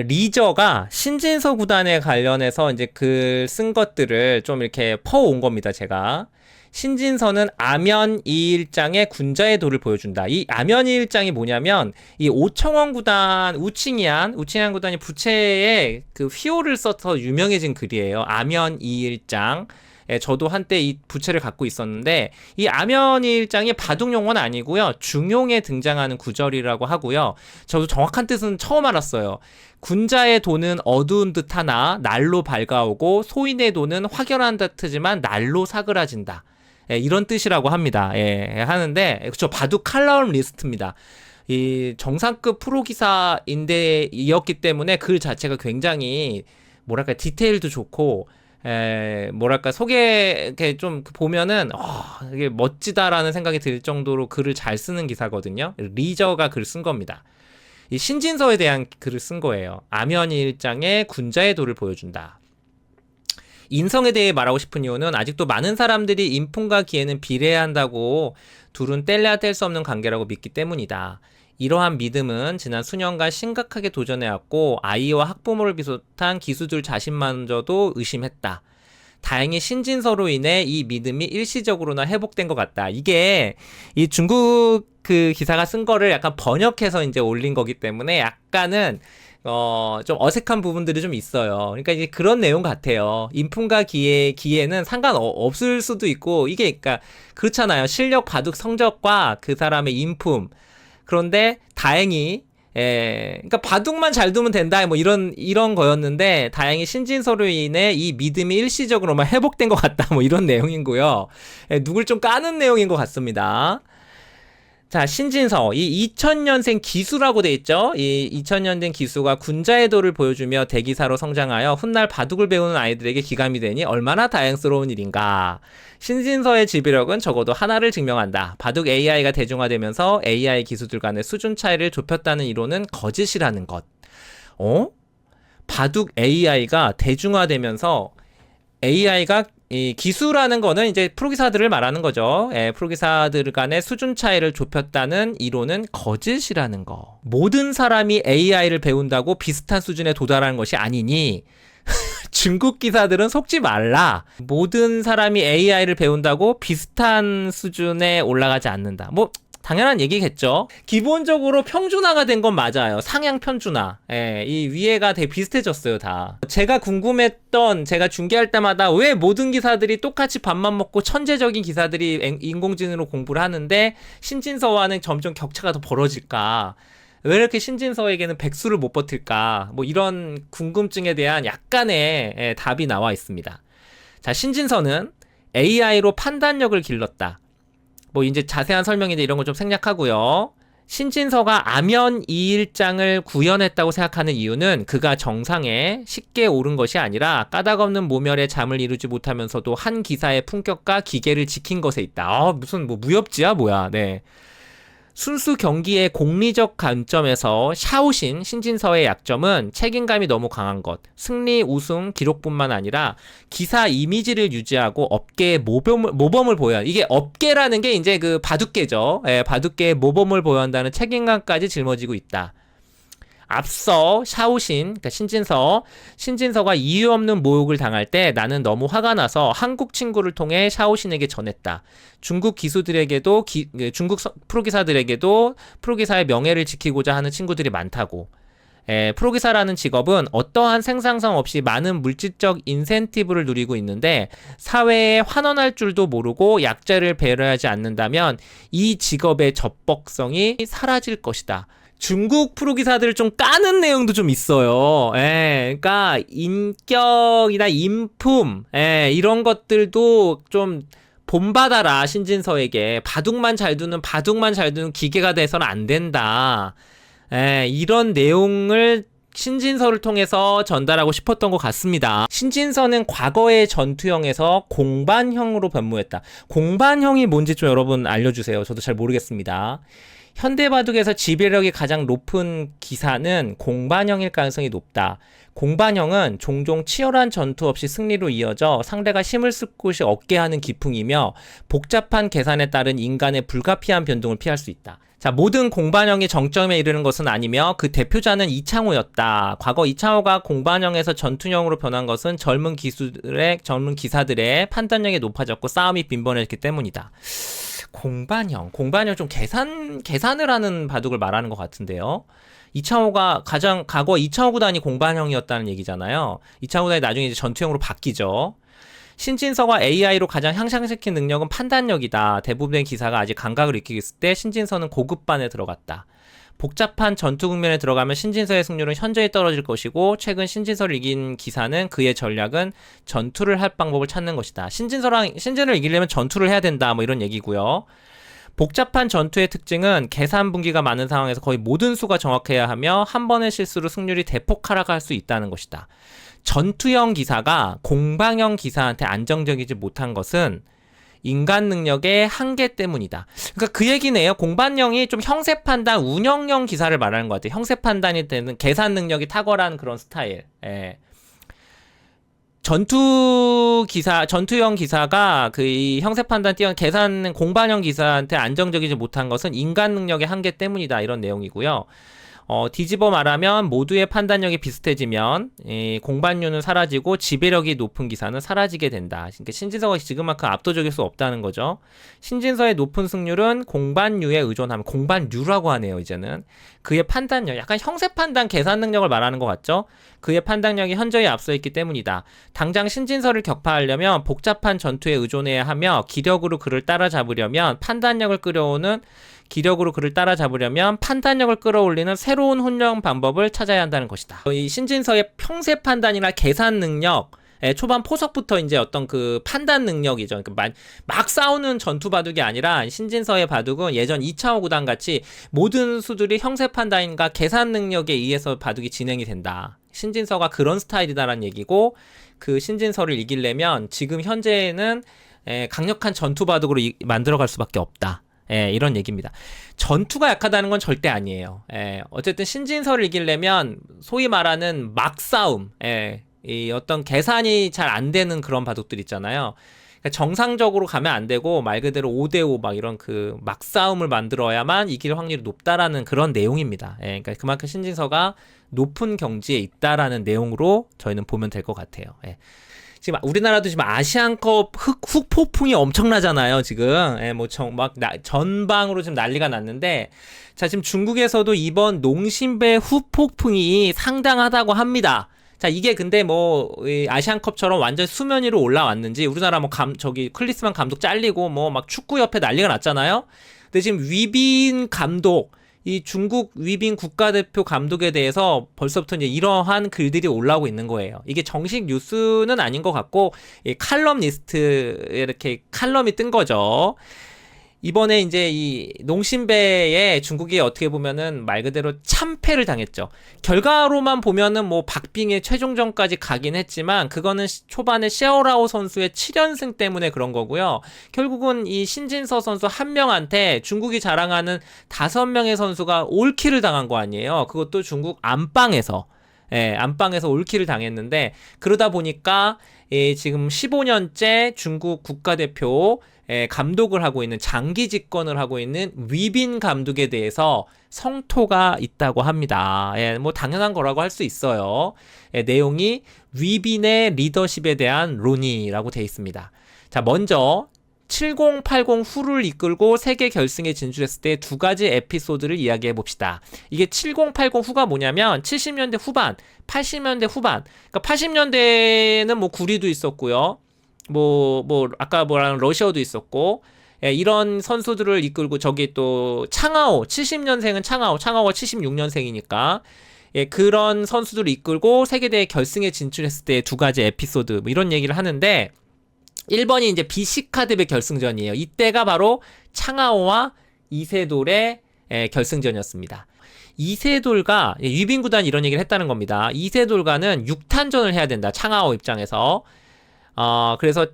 리저가 신진서 구단에 관련해서 이제 글 쓴 것들을 좀 이렇게 퍼온 겁니다, 제가. 신진서는 아면 이일장의 군자의 도를 보여준다. 이 아면 이일장이 뭐냐면, 이 오청원 구단, 우칭이안 구단이 부채에 그 휘호를 써서 유명해진 글이에요. 아면 이일장. 예, 저도 한때 이 부채를 갖고 있었는데, 이 아면이일장이 바둑용어는 아니고요, 중용에 등장하는 구절이라고 하고요. 저도 정확한 뜻은 처음 알았어요. 군자의 도는 어두운 듯하나 날로 밝아오고 소인의 도는 확연한 듯하지만 날로 사그라진다. 예, 이런 뜻이라고 합니다. 예, 하는데 그쵸, 바둑 칼럼 리스트입니다. 이 정상급 프로 기사인데이었기 때문에 글 자체가 굉장히 뭐랄까 디테일도 좋고, 뭐랄까 속에 이렇게 좀 보면은 이게 멋지다라는 생각이 들 정도로 글을 잘 쓰는 기사거든요. 리저가 글 쓴 겁니다. 이 신진서에 대한 글을 쓴 거예요. 아면일장의 군자의 도를 보여준다. 인성에 대해 말하고 싶은 이유는 아직도 많은 사람들이 인품과 기회는 비례한다고 둘은 뗄래야 뗄 수 없는 관계라고 믿기 때문이다. 이러한 믿음은 지난 수년간 심각하게 도전해왔고 아이와 학부모를 비롯한 기수들 자신마저도 의심했다. 다행히 신진서로 인해 이 믿음이 일시적으로나 회복된 것 같다. 이게 이 중국 그 기사가 쓴 거를 약간 번역해서 이제 올린 거기 때문에 약간은 좀 어색한 부분들이 좀 있어요. 그러니까 이제 그런 내용 같아요. 인품과 기회는 상관없을 수도 있고, 이게 그러니까 그렇잖아요. 실력, 바둑, 성적과 그 사람의 인품. 그런데 다행히 그러니까 바둑만 잘 두면 된다, 뭐 이런 거였는데, 다행히 신진서로 인해 이 믿음이 일시적으로만 회복된 것 같다, 뭐 이런 내용이고요. 누굴 좀 까는 내용인 것 같습니다. 자, 신진서, 이 2000년생 기수라고 돼 있죠. 이 2000년생 기수가 군자의 도를 보여주며 대기사로 성장하여 훗날 바둑을 배우는 아이들에게 기감이 되니 얼마나 다행스러운 일인가. 신진서의 지배력은 적어도 하나를 증명한다. 바둑 AI가 대중화되면서 AI 기수들 간의 수준 차이를 좁혔다는 이론은 거짓이라는 것. 바둑 AI가 대중화되면서 AI가 이 기수라는 거는 이제 프로기사들을 말하는 거죠. 프로기사들 간의 수준 차이를 좁혔다는 이론은 거짓이라는 거. 모든 사람이 AI를 배운다고 비슷한 수준에 도달하는 것이 아니니 중국 기사들은 속지 말라. 모든 사람이 AI를 배운다고 비슷한 수준에 올라가지 않는다. 뭐 당연한 얘기겠죠. 기본적으로 평준화가 된 건 맞아요. 상향 평준화. 이 위에가 되게 비슷해졌어요, 다. 제가 궁금했던, 제가 중계할 때마다 왜 모든 기사들이 똑같이 밥만 먹고 천재적인 기사들이 인공지능으로 공부를 하는데 신진서와는 점점 격차가 더 벌어질까? 왜 이렇게 신진서에게는 백수를 못 버틸까? 뭐 이런 궁금증에 대한 약간의 답이 나와 있습니다. 자, 신진서는 AI로 판단력을 길렀다. 뭐 이제 자세한 설명인데 이런 거 좀 생략하고요. 신진서가 아면 이일장을 구현했다고 생각하는 이유는 그가 정상에 쉽게 오른 것이 아니라 까닭없는 모멸의 잠을 이루지 못하면서도 한 기사의 품격과 기계를 지킨 것에 있다. 무슨 뭐 무협지야 뭐야. 네. 순수 경기의 공리적 관점에서 샤오신 신진서의 약점은 책임감이 너무 강한 것, 승리 우승 기록뿐만 아니라 기사 이미지를 유지하고 업계의 모범을 보여야, 이게 업계라는 게 이제 그 바둑계죠. 바둑계의 모범을 보여한다는 책임감까지 짊어지고 있다. 앞서 샤오신, 그러니까 신진서가 이유 없는 모욕을 당할 때 나는 너무 화가 나서 한국 친구를 통해 샤오신에게 전했다. 중국 기수들에게도 중국 프로기사들에게도 프로기사의 명예를 지키고자 하는 친구들이 많다고. 프로기사라는 직업은 어떠한 생산성 없이 많은 물질적 인센티브를 누리고 있는데 사회에 환원할 줄도 모르고 약자를 배려하지 않는다면 이 직업의 적법성이 사라질 것이다. 중국 프로기사들을 좀 까는 내용도 좀 있어요. 그러니까 인격이나 인품, 이런 것들도 좀 본받아라, 신진서에게. 바둑만 잘 두는 기계가 돼서는 안 된다. 이런 내용을 신진서를 통해서 전달하고 싶었던 것 같습니다. 신진서는 과거의 전투형에서 공반형으로 변모했다. 공반형이 뭔지 좀 여러분 알려주세요. 저도 잘 모르겠습니다. 현대바둑에서 지배력이 가장 높은 기사는 공반형일 가능성이 높다. 공반형은 종종 치열한 전투 없이 승리로 이어져 상대가 힘을 쓸 곳이 없게 하는 기풍이며 복잡한 계산에 따른 인간의 불가피한 변동을 피할 수 있다. 자, 모든 공반영이 정점에 이르는 것은 아니며 그 대표자는 이창호였다. 과거 이창호가 공반영에서 전투형으로 변한 것은 젊은 기사들의 판단력이 높아졌고 싸움이 빈번했기 때문이다. 공반영 좀 계산을 하는 바둑을 말하는 것 같은데요. 이창호가 과거 이창호 구단이 공반형이었다는 얘기잖아요. 이창호 구단이 나중에 이제 전투형으로 바뀌죠. 신진서가 AI로 가장 향상시킨 능력은 판단력이다. 대부분의 기사가 아직 감각을 익히고 있을 때 신진서는 고급반에 들어갔다. 복잡한 전투 국면에 들어가면 신진서의 승률은 현저히 떨어질 것이고 최근 신진서를 이긴 기사는 그의 전략은 전투를 할 방법을 찾는 것이다. 신진을 이기려면 전투를 해야 된다. 뭐 이런 얘기고요. 복잡한 전투의 특징은 계산 분기가 많은 상황에서 거의 모든 수가 정확해야 하며 한 번의 실수로 승률이 대폭 하락할 수 있다는 것이다. 전투형 기사가 공방형 기사한테 안정적이지 못한 것은 인간 능력의 한계 때문이다. 그러니까 그 얘기네요. 공반형이 좀 형세 판단, 운영형 기사를 말하는 것 같아요. 형세 판단이 되는 계산 능력이 탁월한 그런 스타일. 예. 전투형 기사가 이 형세 판단 뛰어난 계산 공반형 기사한테 안정적이지 못한 것은 인간 능력의 한계 때문이다. 이런 내용이고요. 뒤집어 말하면 모두의 판단력이 비슷해지면 공반류는 사라지고 지배력이 높은 기사는 사라지게 된다. 그러니까 신진서가 지금만큼 압도적일 수 없다는 거죠. 신진서의 높은 승률은 공반류에 의존하면 공반류라고 하네요. 이제는 그의 판단력, 약간 형세 판단 계산 능력을 말하는 것 같죠. 그의 판단력이 현저히 앞서 있기 때문이다. 당장 신진서를 격파하려면 복잡한 전투에 의존해야 하며 기력으로 그를 따라잡으려면 판단력을 끌어올리는 새로운 훈련 방법을 찾아야 한다는 것이다. 이 신진서의 평세 판단이나 계산 능력, 초반 포석부터 이제 어떤 그 판단 능력이죠. 그러니까 막 싸우는 전투 바둑이 아니라 신진서의 바둑은 예전 이창호 구단 같이 모든 수들이 형세 판단과 계산 능력에 의해서 바둑이 진행이 된다. 신진서가 그런 스타일이다라는 얘기고, 그 신진서를 이기려면 지금 현재는 강력한 전투 바둑으로 만들어갈 수밖에 없다. 이런 얘기입니다. 전투가 약하다는 건 절대 아니에요. 어쨌든 신진서를 이기려면 소위 말하는 막싸움, 이 어떤 계산이 잘 안 되는 그런 바둑들 있잖아요. 그러니까 정상적으로 가면 안 되고 말 그대로 5대5 막 이런 그 막싸움을 만들어야만 이길 확률이 높다라는 그런 내용입니다. 그러니까 그만큼 신진서가 높은 경지에 있다라는 내용으로 저희는 보면 될 것 같아요. 지금 우리나라도 지금 아시안컵 훅폭풍이 엄청나잖아요. 지금 전방으로 지금 난리가 났는데, 자, 지금 중국에서도 이번 농심배 훅폭풍이 상당하다고 합니다. 자, 이게 근데 이 아시안컵처럼 완전 수면 위로 올라왔는지, 우리나라 클리스만 감독 잘리고 막 축구협회 난리가 났잖아요. 근데 지금 위빈 감독, 이 중국 위빈 국가대표 감독에 대해서 벌써부터 이제 이러한 글들이 올라오고 있는 거예요. 이게 정식 뉴스는 아닌 것 같고, 칼럼니스트, 이렇게 칼럼이 뜬 거죠. 이번에 이제 이 농심배에 중국이 어떻게 보면은 말 그대로 참패를 당했죠. 결과로만 보면은 박빙의 최종전까지 가긴 했지만, 그거는 초반에 셰어라오 선수의 7연승 때문에 그런 거고요. 결국은 이 신진서 선수 한 명한테 중국이 자랑하는 5명의 선수가 올킬을 당한 거 아니에요. 그것도 중국 안방에서 올킬을 당했는데, 그러다 보니까 지금 15년째 중국 국가대표 감독을 하고 있는, 장기 집권을 하고 있는 위빈 감독에 대해서 성토가 있다고 합니다. 당연한 거라고 할 수 있어요. 내용이 위빈의 리더십에 대한 논의라고 되어 있습니다. 자, 먼저 7080 후를 이끌고 세계 결승에 진출했을 때 두 가지 에피소드를 이야기해 봅시다. 이게 7080 후가 뭐냐면 70년대 후반, 80년대 후반. 그러니까 80년대에는 구리도 있었고요. 아까 뭐라는 러시아도 있었고, 이런 선수들을 이끌고, 저기 또 창하오, 70년생은 창하오가 76년생이니까, 그런 선수들을 이끌고 세계대회 결승에 진출했을 때 두 가지 에피소드, 이런 얘기를 하는데, 1번이 이제 비시카드배 결승전이에요. 이때가 바로 창하오와 이세돌의 결승전이었습니다. 이세돌과, 유빈 구단이 이런 얘기를 했다는 겁니다. 이세돌과는 6탄전을 해야 된다. 창하오 입장에서. 그래서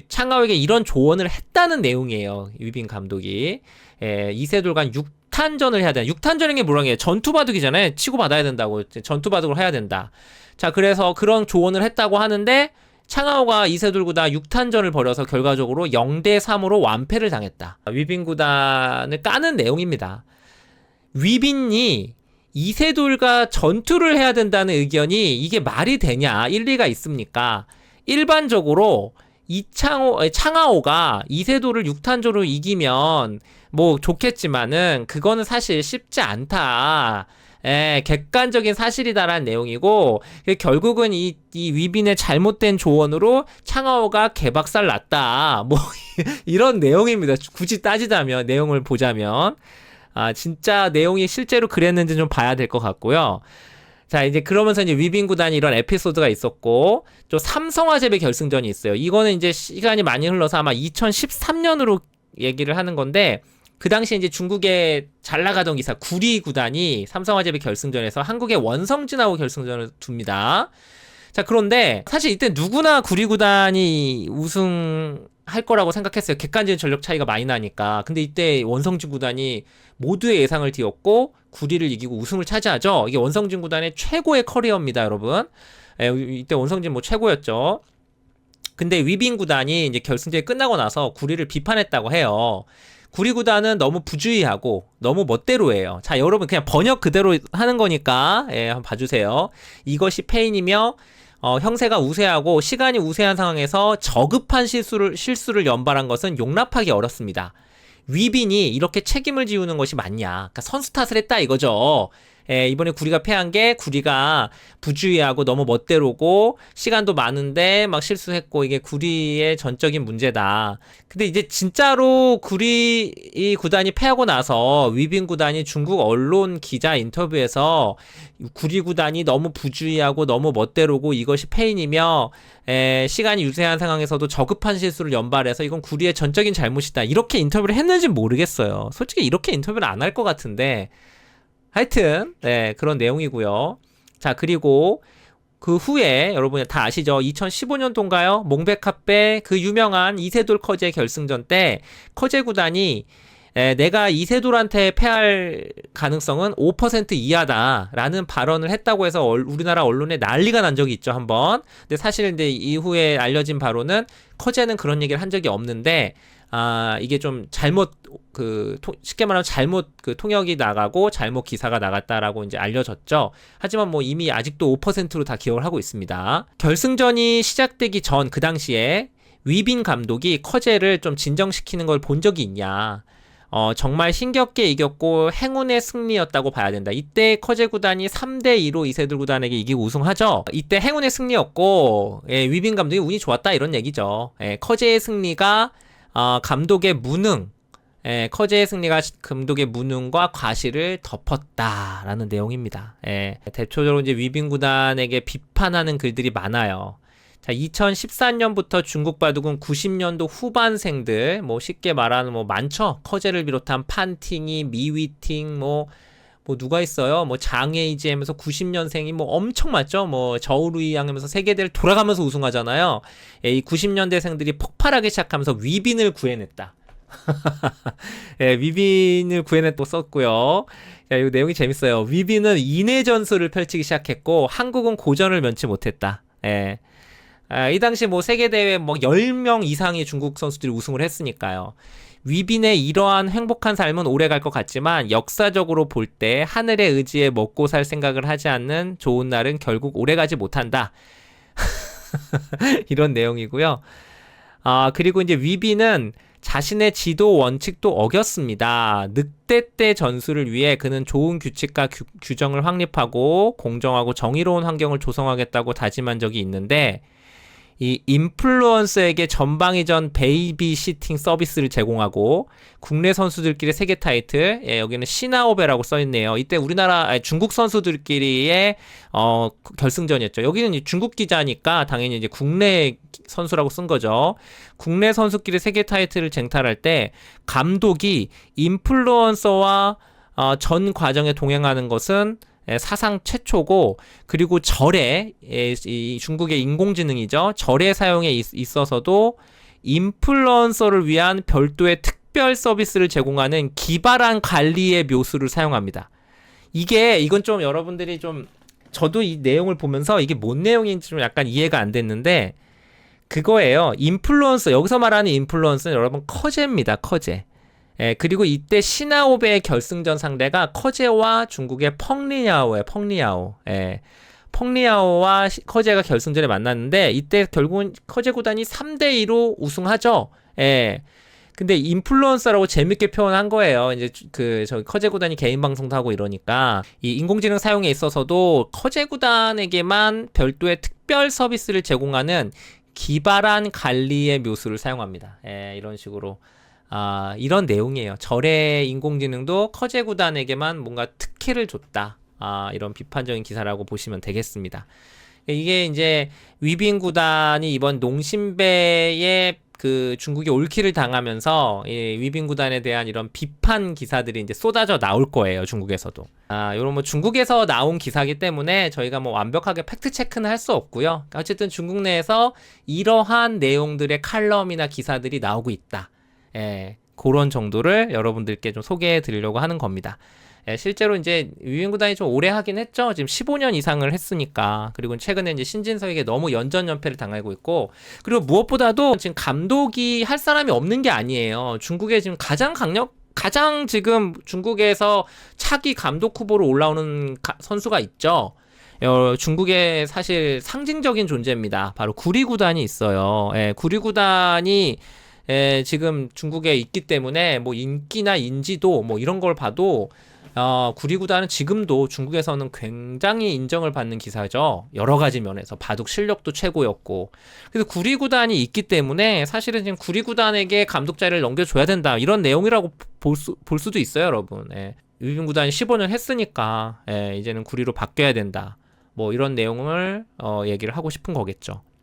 창하오에게 이런 조언을 했다는 내용이에요. 유빈 감독이. 이세돌과 6탄전을 해야 된다. 6탄전인 게 뭐라는 게 전투바둑이잖아요. 치고받아야 된다고. 전투바둑을 해야 된다. 자, 그래서 그런 조언을 했다고 하는데, 창하오가 이세돌 구단 6탄전을 벌여서 결과적으로 0대3으로 완패를 당했다. 위빈 구단을 까는 내용입니다. 위빈이 이세돌과 전투를 해야 된다는 의견이 이게 말이 되냐, 일리가 있습니까? 일반적으로 창하오가 이세돌을 6탄조로 이기면 뭐 좋겠지만은 그거는 사실 쉽지 않다. 객관적인 사실이다라는 내용이고, 결국은 이 위빈의 잘못된 조언으로 창하오가 개박살 났다. 뭐 이런 내용입니다. 굳이 따지자면, 내용을 보자면. 진짜 내용이 실제로 그랬는지 좀 봐야 될 것 같고요. 자, 이제 그러면서 이제 위빈 구단이 이런 에피소드가 있었고, 또 삼성화재배 결승전이 있어요. 이거는 이제 시간이 많이 흘러서 아마 2013년으로 얘기를 하는 건데, 그 당시에 이제 중국에 잘 나가던 기사 구리 구단이 삼성화재배 결승전에서 한국의 원성진하고 결승전을 둡니다. 자, 그런데 사실 이때 누구나 구리 구단이 우승할 거라고 생각했어요. 객관적인 전력 차이가 많이 나니까. 근데 이때 원성진 구단이 모두의 예상을 뒤엎고 구리를 이기고 우승을 차지하죠. 이게 원성진 구단의 최고의 커리어입니다, 여러분. 이때 원성진 뭐 최고였죠. 근데 위빈 구단이 이제 결승전이 끝나고 나서 구리를 비판했다고 해요. 구리 구단은 너무 부주의하고 너무 멋대로예요. 자, 여러분 그냥 번역 그대로 하는 거니까 한번 봐주세요. 이것이 패인이며 형세가 우세하고 시간이 우세한 상황에서 저급한 실수를 연발한 것은 용납하기 어렵습니다. 위빈이 이렇게 책임을 지우는 것이 맞냐? 그러니까 선수 탓을 했다 이거죠. 이번에 구리가 패한 게 구리가 부주의하고 너무 멋대로고 시간도 많은데 막 실수했고 이게 구리의 전적인 문제다. 근데 이제 진짜로 구리 이 구단이 패하고 나서 위빈 구단이 중국 언론 기자 인터뷰에서 구리 구단이 너무 부주의하고 너무 멋대로고 이것이 패인이며 시간이 유세한 상황에서도 저급한 실수를 연발해서 이건 구리의 전적인 잘못이다. 이렇게 인터뷰를 했는지 모르겠어요. 솔직히 이렇게 인터뷰를 안 할 것 같은데 하여튼 그런 내용이고요. 자, 그리고 그 후에 여러분 다 아시죠? 2015년도인가요? 몽백카페 그 유명한 이세돌 커제 결승전 때 커제 구단이 내가 이세돌한테 패할 가능성은 5% 이하다라는 발언을 했다고 해서 우리나라 언론에 난리가 난 적이 있죠, 한번. 근데 사실 근데 이후에 알려진 바로는 커제는 그런 얘기를 한 적이 없는데 이게 좀 잘못 쉽게 말하면 잘못 통역이 나가고 잘못 기사가 나갔다라고 이제 알려졌죠. 하지만 뭐 이미 아직도 5%로 다 기억을 하고 있습니다. 결승전이 시작되기 전 그 당시에 위빈 감독이 커제를 좀 진정시키는 걸 본 적이 있냐? 정말 힘겹게 이겼고 행운의 승리였다고 봐야 된다. 이때 커제 구단이 3대2로 이세돌 구단에게 이기고 우승하죠. 이때 행운의 승리였고 위빈 감독이 운이 좋았다 이런 얘기죠. 커제의 승리가 감독의 무능, 커제의 승리가 감독의 무능과 과실을 덮었다라는 내용입니다. 대표적으로 이제 위빈 구단에게 비판하는 글들이 많아요. 자, 2014년부터 중국 바둑은 90년도 후반생들, 뭐 쉽게 말하는 뭐 많죠. 커제를 비롯한 판팅이, 미위팅, 뭐 누가 있어요? 뭐 장에이지 하면서 90년생이 뭐 엄청 많죠. 뭐 저우루이 하면서 세계대를 돌아가면서 우승하잖아요. 이 90년대생들이 폭발하기 시작하면서 위빈을 구해냈다. 위빈을 구해냈고 썼고요. 이 내용이 재밌어요. 위빈은 인해 전술을 펼치기 시작했고 한국은 고전을 면치 못했다. 이 당시 뭐 세계대회 뭐 10명 이상의 중국 선수들이 우승을 했으니까요. 위빈의 이러한 행복한 삶은 오래 갈 것 같지만 역사적으로 볼 때 하늘의 의지에 먹고 살 생각을 하지 않는 좋은 날은 결국 오래 가지 못한다. 이런 내용이고요. 그리고 이제 위빈은 자신의 지도 원칙도 어겼습니다. 늑대 때 전술을 위해 그는 좋은 규칙과 규정을 확립하고 공정하고 정의로운 환경을 조성하겠다고 다짐한 적이 있는데 이 인플루언서에게 전방위전 베이비시팅 서비스를 제공하고 국내 선수들끼리 세계 타이틀, 여기는 시나오베라고 써있네요. 이때 중국 선수들끼리의 결승전이었죠. 여기는 중국 기자니까 당연히 이제 국내 선수라고 쓴 거죠. 국내 선수끼리 세계 타이틀을 쟁탈할 때 감독이 인플루언서와 전 과정에 동행하는 것은 사상 최초고, 그리고 절에 이 중국의 인공지능이죠. 절의 사용에 있어서도 인플루언서를 위한 별도의 특별 서비스를 제공하는 기발한 관리의 묘수를 사용합니다. 이건 좀 여러분들이 좀 저도 이 내용을 보면서 이게 뭔 내용인지 좀 약간 이해가 안 됐는데 그거예요. 인플루언서, 여기서 말하는 인플루언서는 여러분 커제입니다. 커제. 예, 그리고 이때 시나오베의 결승전 상대가 커제와 중국의 펑리야오예요. 펑리야오. 예. 펑리야오와 커제가 결승전에 만났는데 이때 결국은 커제 구단이 3대2로 우승하죠. 예. 근데 인플루언서라고 재밌게 표현한 거예요. 이제 저기 커제 구단이 개인 방송도 하고 이러니까 이 인공지능 사용에 있어서도 커제 구단에게만 별도의 특별 서비스를 제공하는 기발한 관리의 묘수를 사용합니다. 예, 이런 식으로. 이런 내용이에요. 절의 인공지능도 커제 구단에게만 뭔가 특혜를 줬다. 이런 비판적인 기사라고 보시면 되겠습니다. 이게 이제 위빙 구단이 이번 농심배의 그 중국이 올킬을 당하면서 위빙 구단에 대한 이런 비판 기사들이 이제 쏟아져 나올 거예요. 중국에서도. 요런 뭐 중국에서 나온 기사이기 때문에 저희가 뭐 완벽하게 팩트 체크는 할 수 없고요. 어쨌든 중국 내에서 이러한 내용들의 칼럼이나 기사들이 나오고 있다. 예, 그런 정도를 여러분들께 좀 소개해 드리려고 하는 겁니다. 예, 실제로 이제 위빙 구단이 좀 오래 하긴 했죠. 지금 15년 이상을 했으니까. 그리고 최근에 이제 신진서에게 너무 연전연패를 당하고 있고, 그리고 무엇보다도 지금 감독이 할 사람이 없는 게 아니에요. 중국에 지금 가장 지금 중국에서 차기 감독 후보로 올라오는 선수가 있죠. 중국의 사실 상징적인 존재입니다. 바로 구리구단이 있어요. 예, 구리구단이 지금 중국에 있기 때문에 뭐 인기나 인지도 뭐 이런 걸 봐도 구리구단은 지금도 중국에서는 굉장히 인정을 받는 기사죠. 여러 가지 면에서 바둑 실력도 최고였고. 그래서 구리구단이 있기 때문에 사실은 지금 구리구단에게 감독 자리를 넘겨줘야 된다. 이런 내용이라고 볼 수도 있어요, 여러분. 예. 위빙 구단이 15년 했으니까 이제는 구리로 바뀌어야 된다. 뭐 이런 내용을 얘기를 하고 싶은 거겠죠.